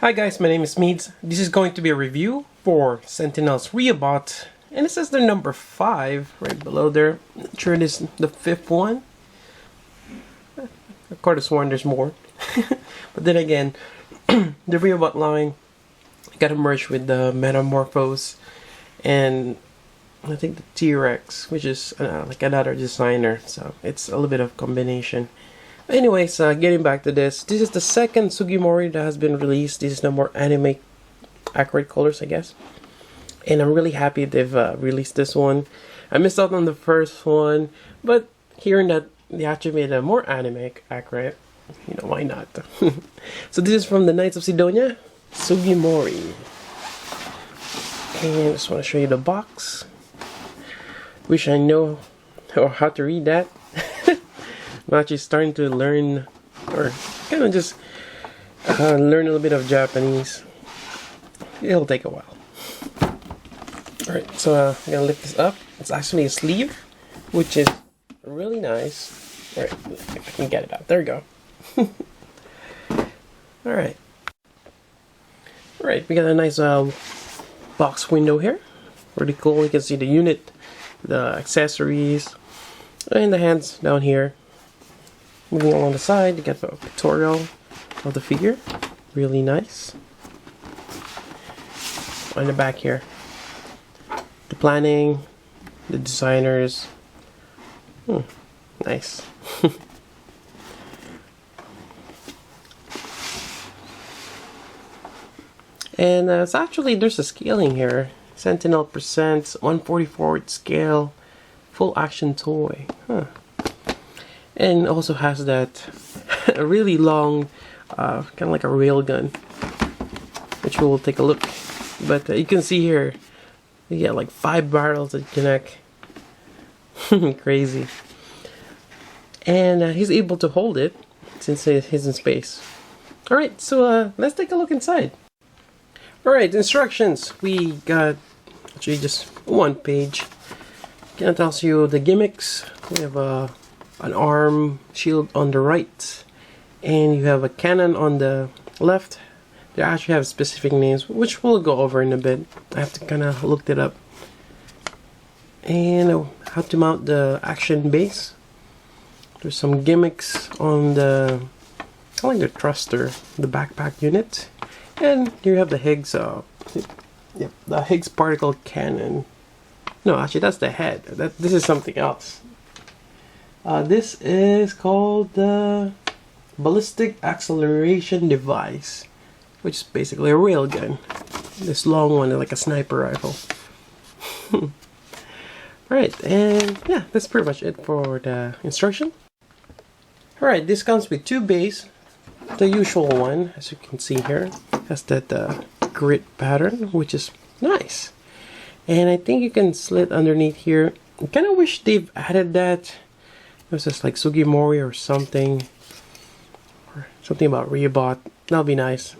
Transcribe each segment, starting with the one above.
Hi guys, my name is Meads. This is going to be a review for Sentinel's Riobot, and it says they're number 5 right below there. I'm not sure it is the 5th one. I could have sworn there's more. But then again, the Riobot line got merged with the Metamorphose and I think the T-Rex, which is like another designer, so it's a little bit of combination. Anyways, getting back to this is the second Tsugimori that has been released. This is the more anime accurate colors, I guess. And I'm really happy they've released this one. I missed out on the first one, but hearing that they actually made a more anime accurate, you know, why not? So this is from the Knights of Sidonia, Tsugimori. And I just want to show you the box. Wish I know how to read that. I'm actually starting to learn, or kind of just learn a little bit of Japanese. It'll take a while. Alright, so I'm gonna lift this up. It's actually a sleeve, which is really nice. Alright, if I can get it out. There we go. Alright. Alright, we got a nice box window here. Pretty cool. You can see the unit, the accessories, and the hands down here. Moving along the side, you get the pictorial of the figure. Really nice. On the back here, the planning, the designers. Nice. And it's actually, there's a scaling here. Sentinel presents 1/44 scale full action toy. And also has that a really long, kind of like a rail gun, which we'll take a look. But you can see here, you got like 5 barrels that connect. Crazy. And he's able to hold it since he's in space. Alright, so let's take a look inside. Alright, instructions. We got actually just one page. It tells you the gimmicks. We have an arm shield on the right, and you have a cannon on the left. They actually have specific names, which we'll go over in a bit. I have to kind of look it up. And how to mount the action base. There's some gimmicks on the, I like the thruster, the backpack unit, and here you have the Higgs. Yep, the Higgs particle cannon. No, actually, that's the head. This is something else. This is called the ballistic acceleration device, which is basically a railgun. This long one is like a sniper rifle. Alright, and yeah, that's pretty much it for the instruction. Alright, this comes with 2 bays. The usual one, as you can see here, has that grid pattern, which is nice. And I think you can slit underneath here. I kind of wish they've added that. It was just like Tsugimori or something about Riobot. That'll be nice.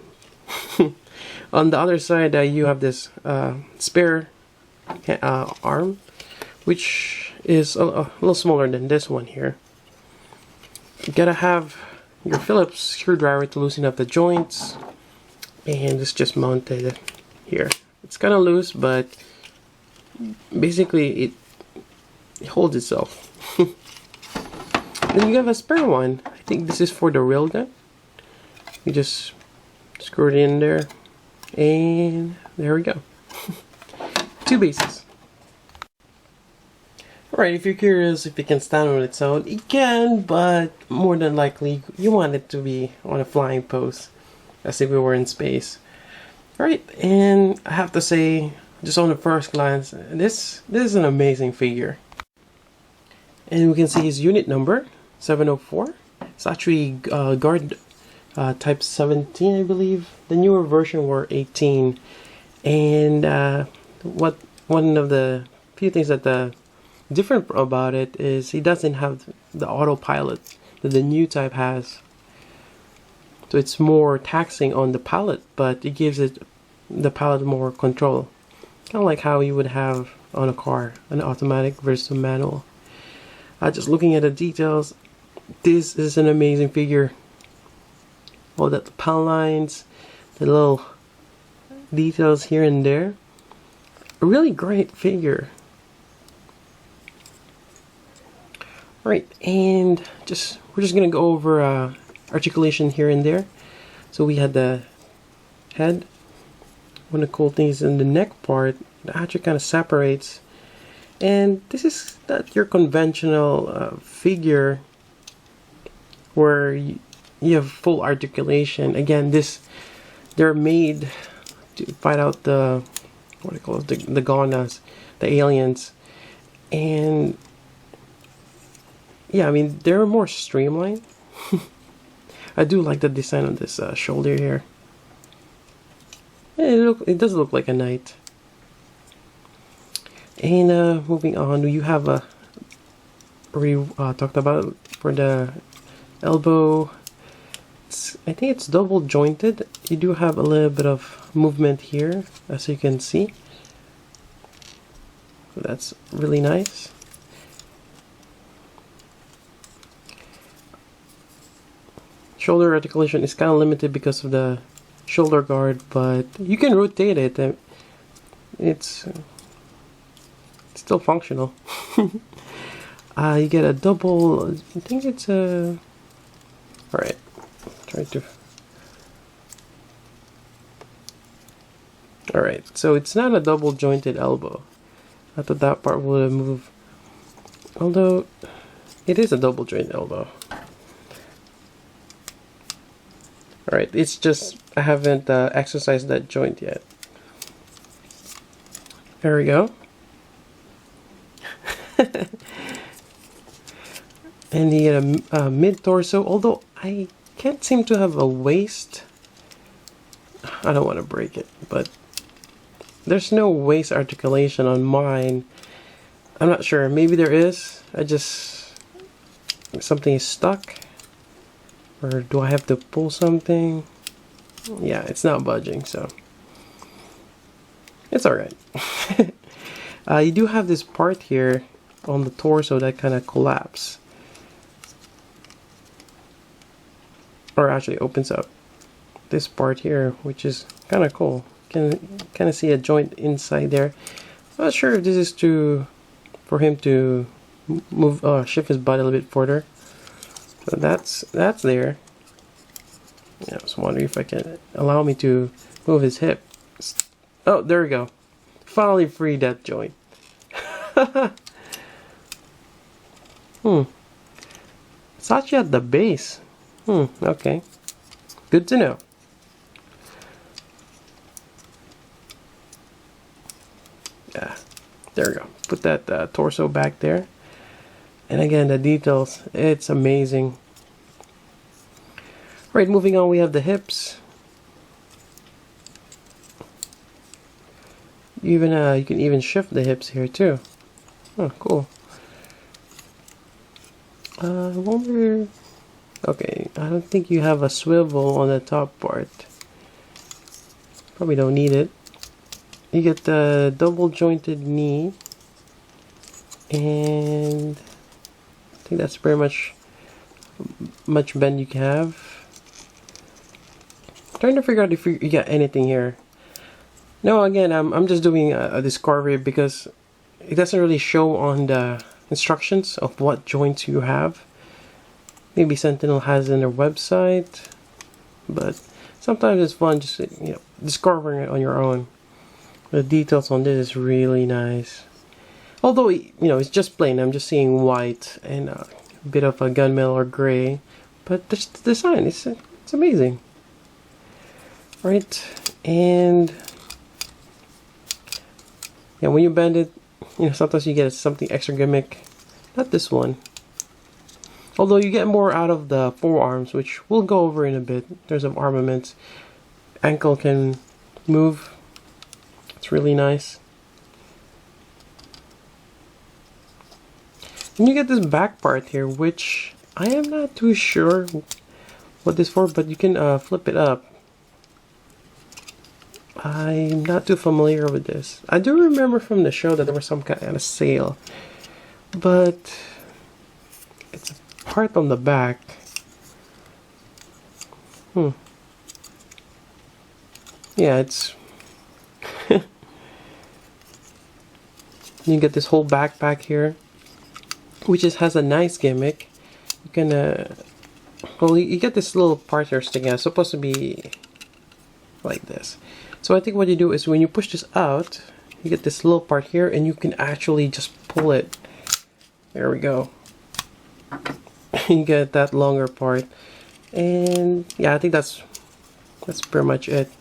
On the other side, you have this spare arm, which is a little smaller than this one here. You gotta have your Phillips screwdriver to loosen up the joints, and it's just mounted here. It's kind of loose, but basically it holds itself. Then you have a spare one. I think this is for the railgun. You just screw it in there, and there we go. 2 bases. Alright, if you're curious if it can stand on its own, it can, but more than likely you want it to be on a flying pose, as if we were in space. Alright, and I have to say, just on the first glance, this is an amazing figure. And we can see his unit number, 704. It's actually guard type 17, I believe. The newer version were 18. And one of the few things that different about it is he doesn't have the autopilot that the new type has. So it's more taxing on the pilot, but it gives the pilot more control. Kind of like how you would have on a car, an automatic versus a manual. Just looking at the details, this is an amazing figure. All that lapel lines, The little details here and there. A really great figure. Right, and we're just gonna go over articulation here and there. So we had the head. One of the cool things in the neck part, it actually kind of separates. And this is not your conventional figure where you have full articulation. Again, they're made to fight out the, what do you call it, the Gonas, the aliens. And yeah, I mean, they're more streamlined. I do like the design on this shoulder here. It does look like a knight. And moving on, you have talked about for the elbow. I think it's double jointed. You do have a little bit of movement here, as you can see. So that's really nice. Shoulder articulation is kind of limited because of the shoulder guard, but you can rotate it. It's still functional. You get a double. I think it's a. All right, try to. All right, so it's not a double jointed elbow. I thought that part would have moved, although it is a double jointed elbow. Alright, it's just I haven't exercised that joint yet. There we go. And you get a mid-torso, although I can't seem to have a waist. I don't want to break it, but there's no waist articulation on mine. I'm not sure. Maybe there is. Something is stuck. Or do I have to pull something? Yeah, it's not budging, so it's alright. You do have this part here on the torso that kind of collapses. Or actually opens up. This part here, which is kind of cool. Can kind of see a joint inside there. I'm not sure if this is for him to move, shift his body a little bit further. So that's there. Yeah, I was wondering if I can allow me to move his hip. Oh, there we go. Finally freed that joint. It's actually at the base. Okay. Good to know. Yeah, there we go. Put that torso back there. And again, the details, it's amazing. Right, moving on, we have the hips. You can even shift the hips here too. Oh, cool. I wonder. Okay, I don't think you have a swivel on the top part. Probably don't need it. You get the double jointed knee, and I think that's pretty much bend you can have. Trying to figure out if you got anything here. No, again, I'm just doing a discovery because it doesn't really show on the instructions of what joints you have. Maybe Sentinel has it in their website, but sometimes it's fun just discovering it on your own. The details on this is really nice. Although it's just plain. I'm just seeing white and a bit of a gunmetal or gray, but the design it's amazing. Right, and yeah, when you bend it, sometimes you get something extra gimmick. Not this one. Although you get more out of the forearms, which we'll go over in a bit. There's some armaments. Ankle can move. It's really nice. And you get this back part here, which I am not too sure what this is for, but you can flip it up. I'm not too familiar with this. I do remember from the show that there was some kind of sale, but it's a part on the back. yeah, it's you get this whole backpack here, which just has a nice gimmick. You can well, you get this little part here sticking out. It's supposed to be like this. So I think what you do is when you push this out, you get this little part here, and you can actually just pull it. There we go. You get that longer part, and yeah, I think that's pretty much it.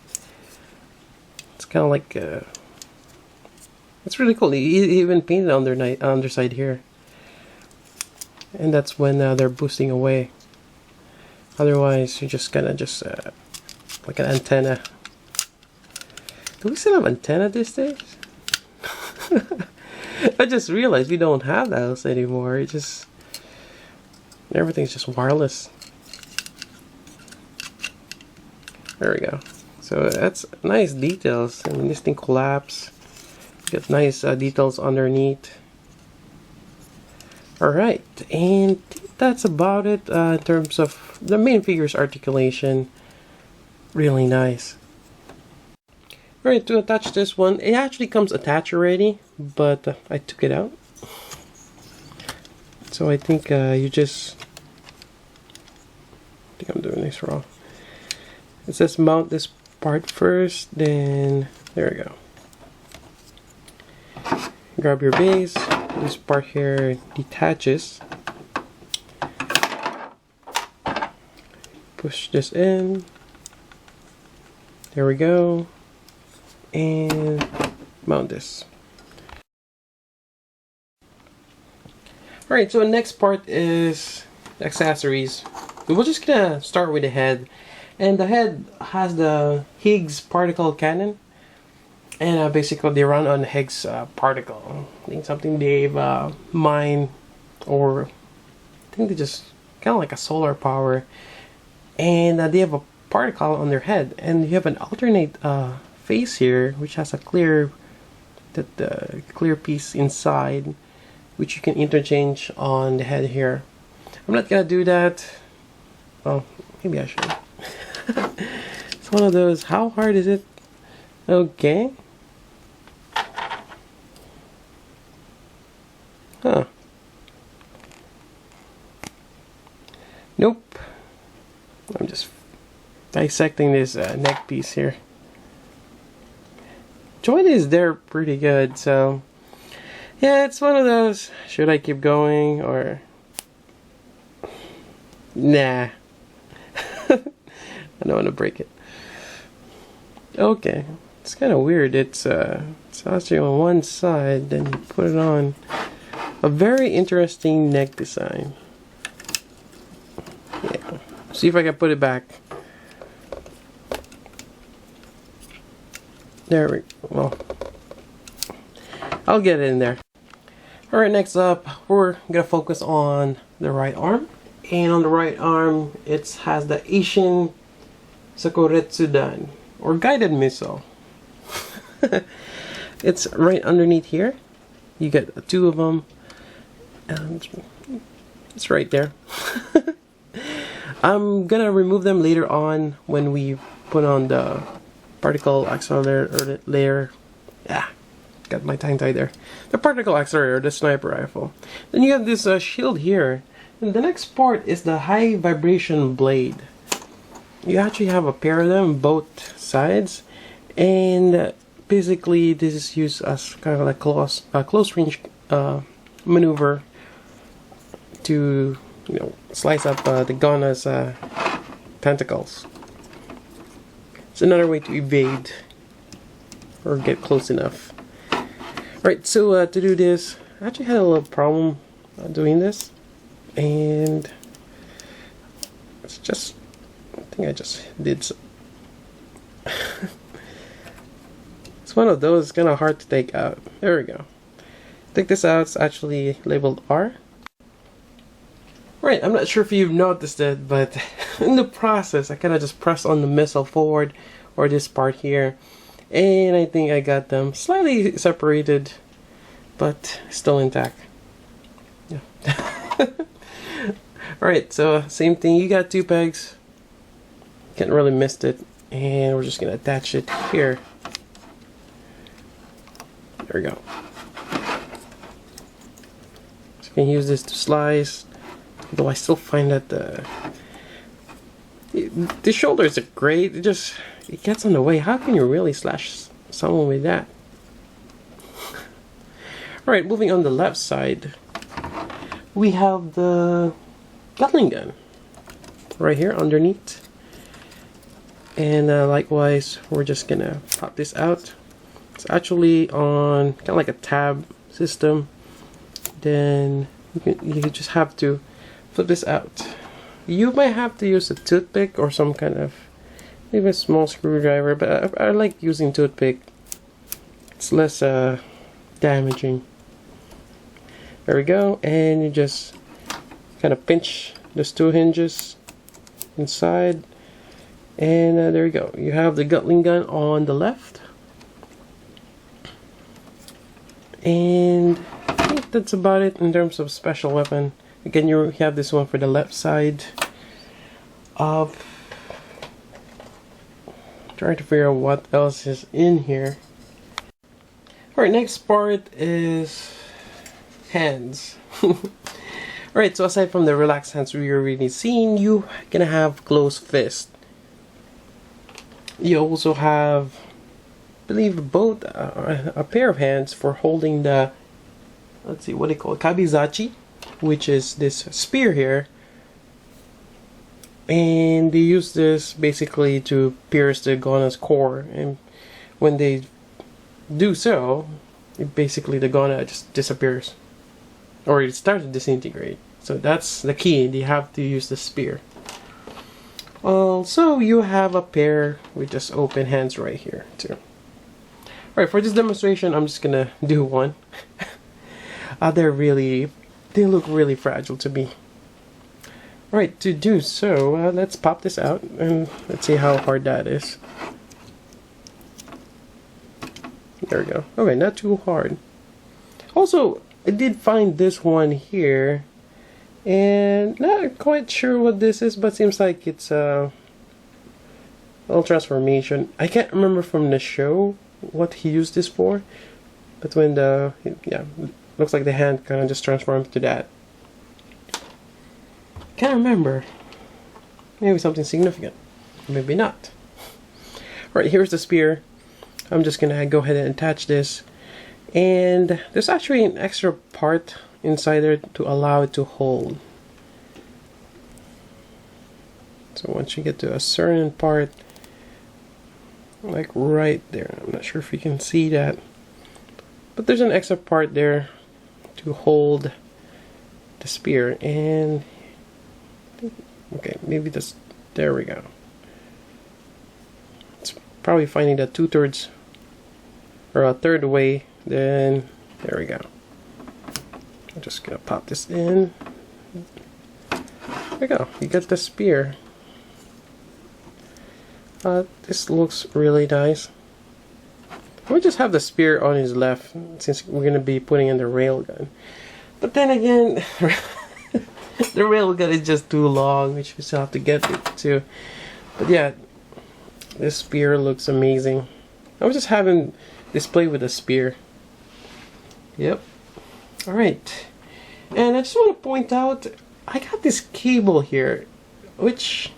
It's kind of like it's really cool. You even painted on their underside here, and that's when they're boosting away. Otherwise, you're just gonna like an antenna. Do we still have antenna these days? I just realized we don't have those anymore. It just everything's just wireless. There we go. So that's nice details. I mean, this thing collapses. Get nice details underneath. Alright, and that's about it in terms of the main figure's articulation. Really nice. Alright, to attach this one, it actually comes attached already, but I took it out. So I think I think I'm doing this wrong. It says mount this part first, then there we go. Grab your base. This part here detaches. Push this in. There we go. And mount this. Alright, so the next part is accessories. We're just gonna start with the head. And the head has the Higgs particle cannon. And basically they run on Higgs particle. I think something they've mined, or I think they just kind of like a solar power. And they have a particle on their head. And you have an alternate face here, which has a clear piece inside, which you can interchange on the head here. I'm not gonna do that. Oh, maybe I should. It's one of those. How hard is it? Okay. Huh. Nope. I'm just dissecting this neck piece here. Joint is there pretty good, so yeah, it's one of those. Should I keep going or nah? I don't want to break it. Okay, it's kind of weird. It's actually on one side, then you put it on. A very interesting neck design. Yeah. See if I can put it back. There we go. Well, I'll get it in there. Alright, next up, we're gonna focus on the right arm. And on the right arm, it has the Ishin Sakuretsudan, or guided missile. It's right underneath here. You get two of them. And it's right there. I'm gonna remove them later on when we put on the particle accelerator layer. Yeah, got my tongue tied there. The particle accelerator, the sniper rifle. Then you have this shield here. And the next part is the high vibration blade. You actually have a pair of them, both sides. And basically this is used as kind of like close range maneuver to, you know, slice up the Gana's tentacles. It's another way to evade or get close enough. Right, so to do this, I actually had a little problem doing this, and it's just, I think I just did so. It's one of those kind of hard to take out. There we go. Take this out. It's actually labeled R. Right, I'm not sure if you've noticed it, but in the process I kind of just pressed on the missile forward, or this part here, and I think I got them slightly separated, but still intact. Yeah. Alright, so same thing, you got two pegs. Can't really miss it. and we're just gonna attach it here. There we go. So you can use this to slice, though I still find that the shoulders are great. It gets in the way. How can you really slash someone with that? Alright, moving on the left side, we have the Gatling gun right here underneath. And likewise, we're just gonna pop this out. It's actually on kind of like a tab system. Then you just have to flip this out. You might have to use a toothpick or some kind of, maybe a small screwdriver, but I like using toothpick. It's less damaging. There we go, and you just kind of pinch those two hinges inside, and there you go. You have the Gatling gun on the left, and I think that's about it in terms of special weapon. Again, you have this one for the left side. Trying to figure out what else is in here. Alright, next part is hands. Alright, so aside from the relaxed hands we already seen, you're gonna have closed fist. You also have, I believe, both a pair of hands for holding the, let's see, what they call it, kabizachi, which is this spear here. And they use this basically to pierce the Gona's core, and when they do so, basically the Gona just disappears, or it starts to disintegrate. So that's the key. They have to use the spear. Also, you have a pair with just open hands right here too. Alright, for this demonstration, I'm just gonna do one. They look really fragile to me. Alright, to do so, let's pop this out and let's see how hard that is. There we go. Okay, not too hard. Also, I did find this one here, and not quite sure what this is, but seems like it's a little transformation. I can't remember from the show what he used this for, but when looks like the hand kind of just transformed to that. Can't remember. Maybe something significant. Maybe not. Alright, here's the spear. I'm just gonna go ahead and attach this. And there's actually an extra part inside there to allow it to hold. So once you get to a certain part, like right there, I'm not sure if you can see that, but there's an extra part there to hold the spear. And okay, maybe this, there we go. It's probably finding that 2/3 or a third way, then there we go. I'm just gonna pop this in. There we go, you get the spear. This looks really nice. We'll just have the spear on his left since we're gonna be putting in the railgun. But then again, the railgun is just too long, which we still have to get it to. But yeah, this spear looks amazing. I was just having display with a spear. Yep. Alright. And I just want to point out, I got this cable here, which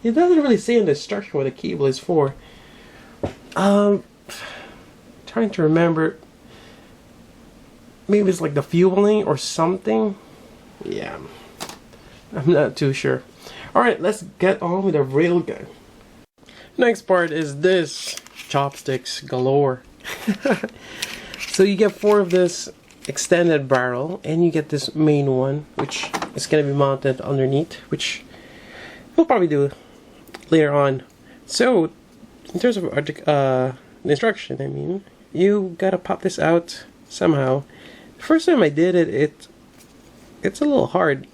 it doesn't really say in the instruction what the cable is for. Trying to remember. Maybe it's like the fueling or something. Yeah. I'm not too sure. Alright, let's get on with the railgun. Next part is this. Chopsticks galore. So you get 4 of this extended barrel, and you get this main one, which is going to be mounted underneath, which we'll probably do later on. So, in terms of the instruction, I mean, you gotta pop this out somehow. The first time I did it, it's a little hard.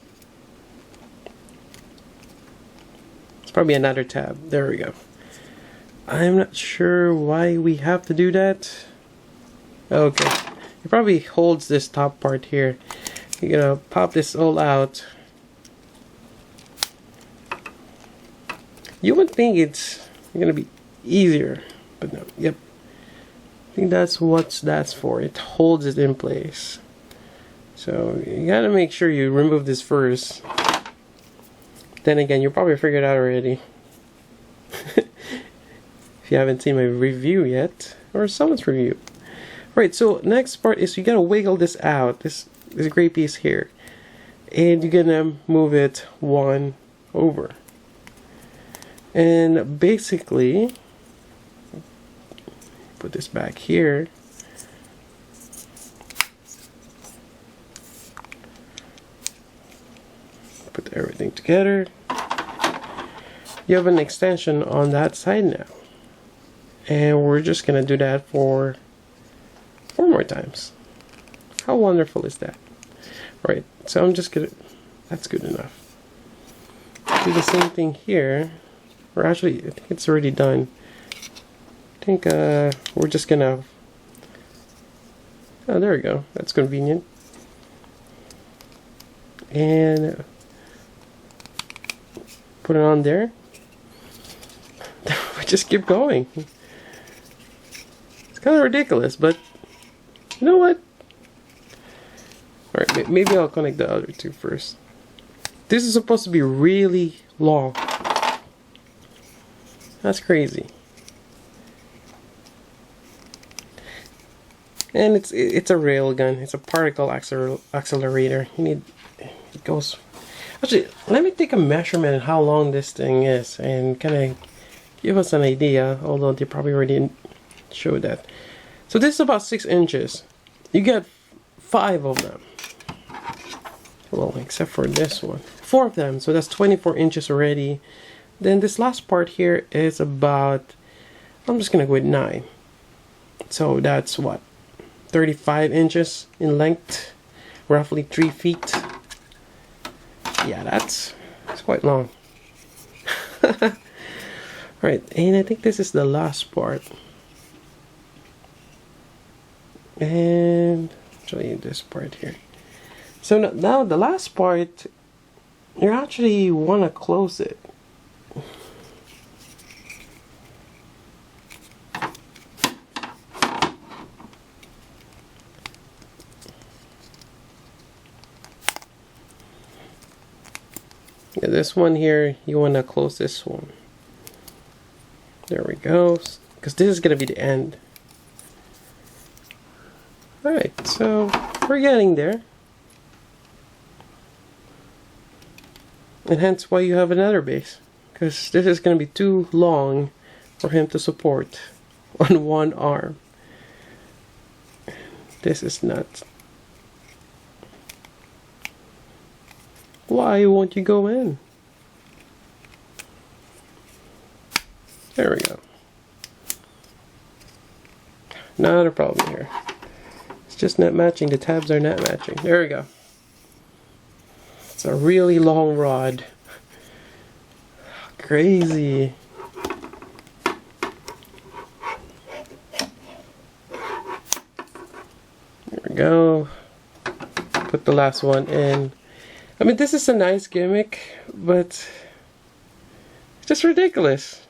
It's probably another tab. There we go. I'm not sure why we have to do that. Okay. It probably holds this top part here. You're gonna pop this all out. You would think it's gonna be easier. But no, yep. I think that's what that's for. It holds it in place. So you gotta make sure you remove this first. Then again, you probably figured it out already. If you haven't seen my review yet, or someone's review. Right, so next part is you gotta wiggle this out, this gray piece here. And you're gonna move it one over. And basically, put this back here. Put everything together. You have an extension on that side now. And we're just gonna do that for 4 more times. How wonderful is that? Right, so I'm just gonna, that's good enough. Do the same thing here. Or actually, I think it's already done. I think we're just gonna, oh, there we go. That's convenient. And put it on there. We just keep going. It's kind of ridiculous, but you know what? Alright, maybe I'll connect the other two first. This is supposed to be really long. That's crazy. And it's a rail gun. It's a particle accelerator. You need, it goes. Actually, let me take a measurement of how long this thing is and kind of give us an idea. Although they probably already showed that. So this is about 6 inches. You get 5 of them. Well, except for this one, 4 of them. So that's 24 inches already. Then this last part here is about, I'm just gonna go with 9. So that's what, 35 inches in length, roughly 3 feet. Yeah, that's quite long. Alright, and I think this is the last part. And I'll show you this part here. So now the last part, you actually want to close it. Yeah, this one here, you want to close this one. There we go. Because this is going to be the end. Alright, so we're getting there. And hence why you have another base. Because this is going to be too long for him to support on one arm. This is nuts. Why won't you go in? There we go. Not a problem here. It's just not matching. The tabs are not matching. There we go. It's a really long rod. Crazy. There we go. Put the last one in. I mean, this is a nice gimmick, but it's just ridiculous.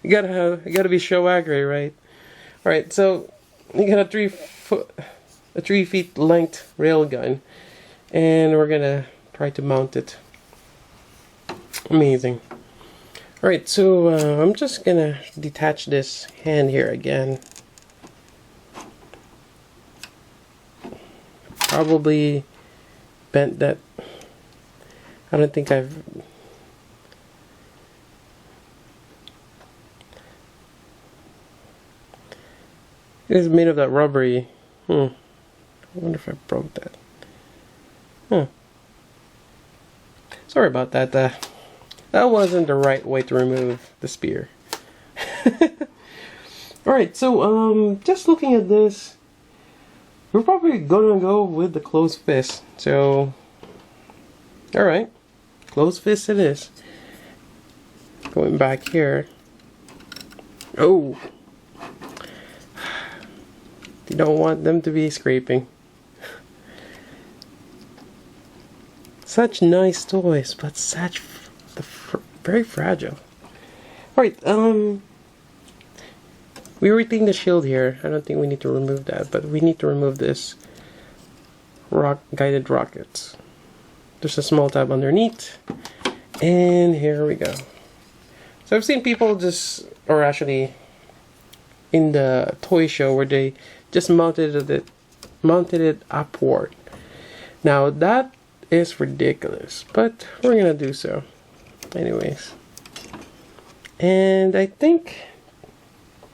You gotta be show accurate, right? All right, so you got a 3 feet length railgun, and we're gonna try to mount it. Amazing. All right, so I'm just gonna detach this hand here again. Probably bent that. I don't think I've. It is made of that rubbery. I wonder if I broke that. Sorry about that. That wasn't the right way to remove the spear. Alright, so just looking at this, we're probably gonna go with the closed fist. So, alright, closed fist it is. Going back here. Oh! You don't want them to be scraping. Such nice toys, but such very fragile. Alright, we retained the shield here. I don't think we need to remove that, but we need to remove this guided rockets. There's a small tab underneath, and here we go. So I've seen people just, or actually in the toy show where they just mounted it upward. Now that is ridiculous, but we're gonna do so anyways. And I think,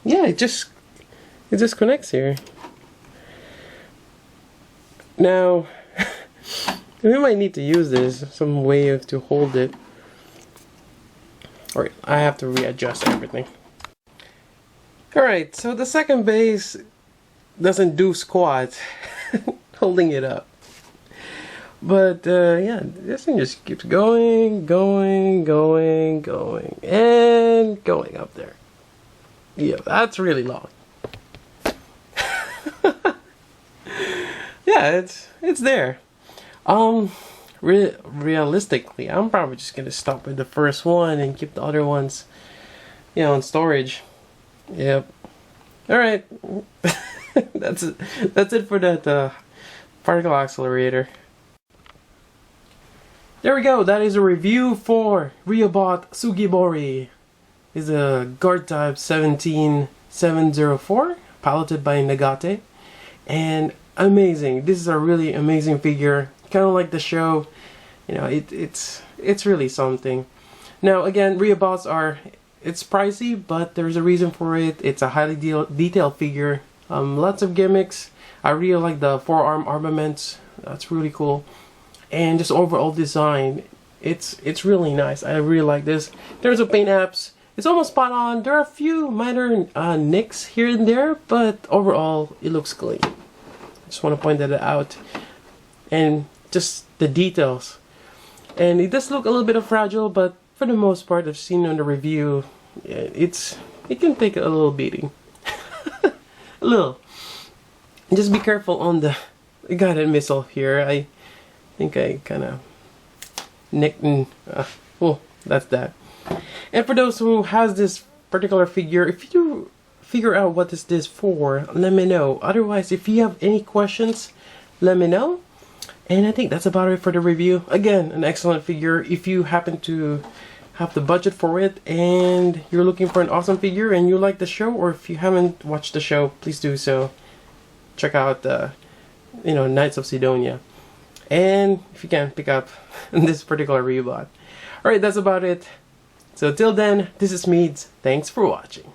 yeah, it just connects here. Now we might need to use this, some way to hold it. Alright, I have to readjust everything. Alright, so the second base doesn't do squat holding it up. But yeah, this thing just keeps going, and going up there. Yeah, that's really long. Yeah, it's there. Realistically, I'm probably just gonna stop with the first one and keep the other ones, you know, in storage. Yep. All right. That's it for that particle accelerator. There we go. That is a review for Riobot Tsugimori. It's a guard type 17704, piloted by Nagate, and amazing. This is a really amazing figure. Kind of like the show, you know. It's really something. Now again, Riobots it's pricey, but there's a reason for it. It's a highly detailed figure. Lots of gimmicks. I really like the forearm armaments. That's really cool. And just overall design, it's really nice. I really like this. There's a paint apps. It's almost spot on. There are a few minor nicks here and there, but overall it looks clean. Just want to point that out. And just the details. And it does look a little bit fragile, but for the most part, I've seen on the review, it can take a little beating. A little. Just be careful on the guided missile here. I think I kind of nicked and well, that's that. And for those who has this particular figure, if you figure out what is this for, let me know. Otherwise, if you have any questions, let me know. And I think that's about it for the review. Again, an excellent figure. If you happen to have the budget for it and you're looking for an awesome figure and you like the show, or if you haven't watched the show, please do so. Check out Knights of Sidonia. And if you can, pick up this particular Riobot. Alright, that's about it. So till then, this is Meads. Thanks for watching.